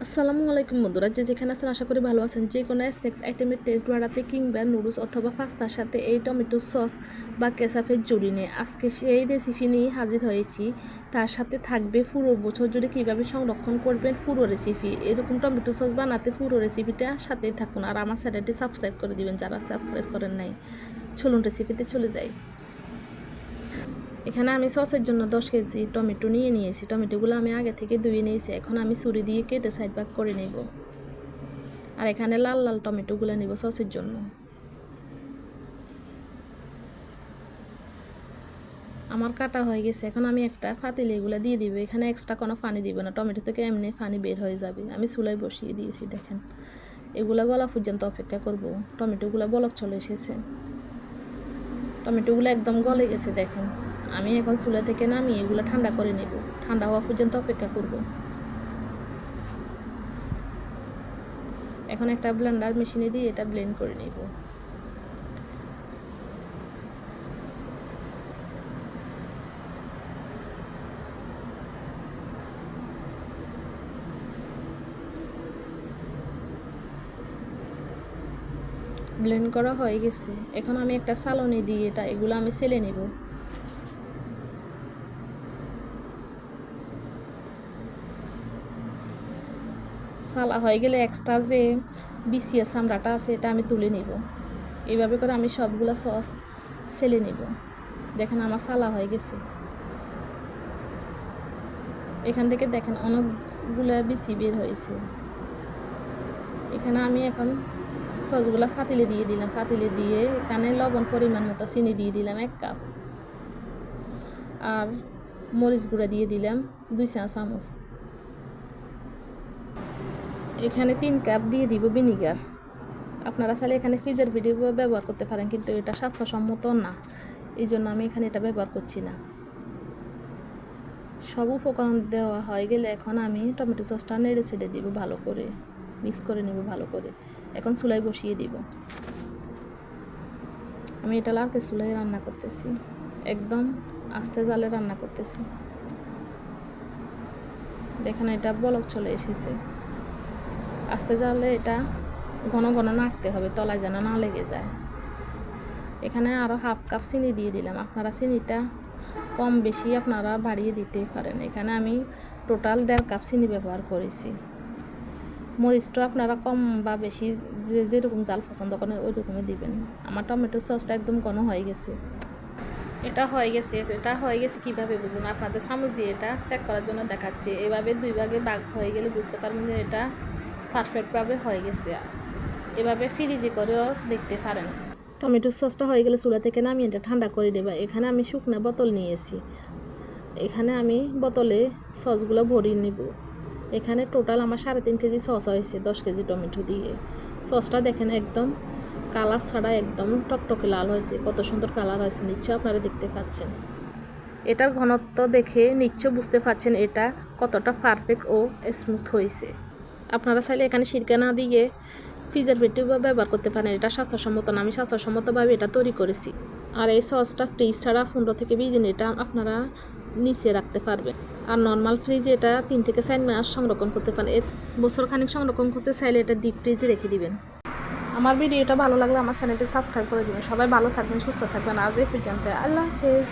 আসসালামু আলাইকুম বন্ধুরা, যেখানে আছেন আশা করি ভালো আছেন। যে কোনো স্ন্যাক্স আইটেমের টেস্ট বাড়াতে কিংবা নুডলস অথবা পাস্তার সাথে এই টমেটো সস বা কেচাপের জুড়ি নিয়ে আজকে সেই রেসিপি নিয়ে হাজির হয়েছি। তার সাথে থাকবে পুরো বছর জুড়ে কীভাবে সংরক্ষণ করবেন পুরো রেসিপি। এরকম টমেটো সস বানাতে পুরো রেসিপিটা সাথেই থাকুন, আর আমার চ্যানেলটি সাবস্ক্রাইব করে দিবেন যারা সাবস্ক্রাইব করেন নাই। চলুন রেসিপিতে চলে যাই। এখানে আমি সসের জন্য 10 কেজি টমেটো নিয়েছি। টমেটোগুলো আমি আগে থেকে ধুয়ে নিয়েছি। এখন আমি ছুরি দিয়ে কেটে সাইড ভাগ করে নেব। আর এখানে লাল লাল টমেটোগুলো নেব সসের জন্য। আমার কাটা হয়ে গেছে। এখন আমি একটা পাতিলে এগুলো দিয়ে দিব। এখানে এক্সট্রা কোনো পানি দিব না, টমেটো থেকে এমনি পানি বের হয়ে যাবে। আমি চুলায় বসিয়ে দিয়েছি। দেখেন, এগুলো গলা পর্যন্ত অপেক্ষা করব। টমেটোগুলো বলক চলে এসেছে। টমেটোগুলো একদম গলে গেছে। দেখেন, আমি এখন চুলা থেকে নামিয়ে এগুলো ঠান্ডা করে নেব। ঠান্ডা হওয়া পর্যন্ত অপেক্ষা করব। এখন একটা ব্লেন্ডার মেশিনে দিয়ে এটা ব্লেন্ড করে নেব। ব্লেন্ড করা হয়ে গেছে। এখন আমি একটা চালনি দিয়ে এগুলো আমি ছেলে নেব। সালা হয়ে গেলে এক্সট্রা যে বিসিএস চামড়াটা আছে এটা আমি তুলে নিব। এইভাবে করে আমি সবগুলো সস ছেলে নিব। দেখেন, আমার সালা হয়ে গেছে। এখান থেকে দেখেন অনেকগুলো বিসি বের হয়েছে। এখানে আমি এখন সসগুলো পাতিলে দিয়ে দিলাম। পাতিলে দিয়ে এখানে লবণ পরিমাণ মতো চিনি দিয়ে দিলাম 1 কাপ, আর মরিচ গুঁড়া দিয়ে দিলাম 2 চা চামচ। এখানে 3 কাপ দিয়ে দিব ভিনিগার। আপনারা চাইলে এখানে ফ্রিজের ভিডিও ব্যবহার করতে পারেন, কিন্তু এটা স্বাস্থ্যসম্মত না, এই জন্য আমি এখানে এটা ব্যবহার করছি না। সব উপকরণ দেওয়া হয়ে গেলে এখন আমি টমেটো সসটা নেড়ে ছেড়ে দিব, ভালো করে মিক্স করে নেব ভালো করে। এখন চুলায় বসিয়ে দিব। আমি এটা লালকে চুলায় রান্না করতেছি, একদম আস্তে জালে রান্না করতেছি। দেখেন, এটা বলক চলে এসেছে। আস্তে জালে এটা ঘন ঘন নাড়তে হবে, তলায় যেন না লেগে যায়। এখানে আরও হাফ কাপ চিনি দিয়ে দিলাম। আপনারা চিনিটা কম বেশি আপনারা বাড়িয়ে দিতে পারেন। এখানে আমি টোটাল 1.5 কাপ চিনি ব্যবহার করেছি। মরিচটা আপনারা কম বা বেশি যেরকম জাল পছন্দ করেন ওই রকমই দিবেন। আমার টমেটো সসটা একদম ঘন হয়ে গেছে। এটা হয়ে গেছে কীভাবে বুঝবেন? আপনাদের চামচ দিয়ে এটা চেক করার জন্য দেখাচ্ছি। এভাবে 2 ভাগে ভাগ হয়ে গেলে বুঝতে পারবেন যে এটা পারফেক্টভাবে হয়ে গেছে। এভাবে ফ্রিজে করেও দেখতে পারেন। টমেটো সসটা হয়ে গেলে চুলা থেকে নামিয়ে এটা ঠান্ডা করে দেবা। এখানে আমি শুকনো বোতল নিয়েছি। এখানে আমি বোতলে সসগুলো ভরিয়ে নেব। এখানে টোটাল আমার 3.5 কেজি সস হয়েছে 10 কেজি টমেটো দিয়ে। সসটা দেখেন একদম কালার ছাড়া একদম টকটকে লাল হয়েছে। কত সুন্দর কালার হয়েছে, নিশ্চয় আপনারা দেখতে পাচ্ছেন। এটার ঘনত্ব দেখে নিশ্চয় বুঝতে পারছেন এটা কতটা পারফেক্ট ও স্মুথ হয়েছে। আপনারা চাইলে এখানে সিরকা না দিয়ে ফ্রিজের ভিতরে ব্যবহার করতে পারেন। এটা স্বাস্থ্যসম্মত না, আমি স্বাস্থ্যসম্মতভাবে এটা তৈরি করেছি। আর এই সসটা ফ্রিজ ছাড়া 15 থেকে 20 দিন এটা আপনারা নিচে রাখতে পারবেন। আর নর্মাল ফ্রিজে এটা 3 থেকে 4 মাস সংরক্ষণ করতে পারেন। বছর খানিক সংরক্ষণ করতে চাইলে এটা ডিপ ফ্রিজে রেখে দিবেন। আমার ভিডিওটা ভালো লাগলে আমার চ্যানেলটি সাবস্ক্রাইব করে দিবেন। সবাই ভালো থাকবেন, সুস্থ থাকবেন। আজ এই পর্যন্ত, আল্লাহ হাফেজ।